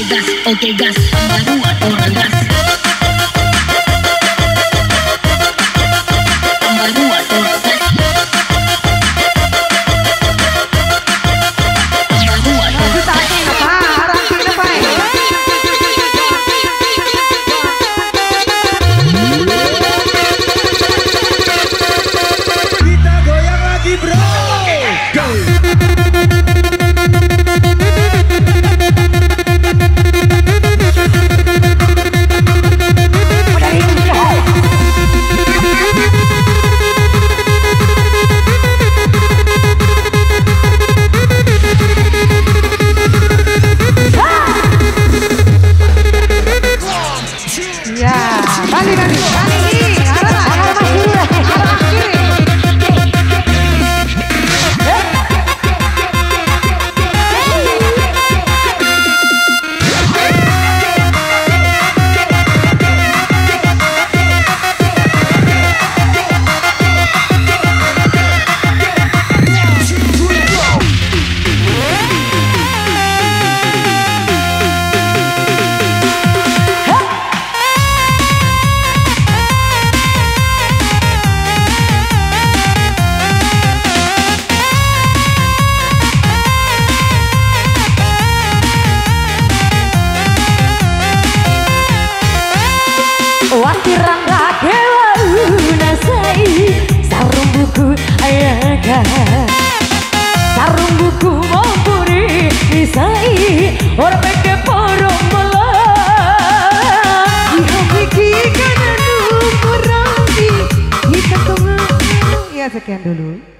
oke gas, baru orang gas. Baru orang gas. Kita goyang lagi bro. Wakirang rakewa unasai sarung buku ayaga sarung buku mampuri isai orang meke porong malah dihamiki karena nukurangi kita tunggu ya sekian dulu.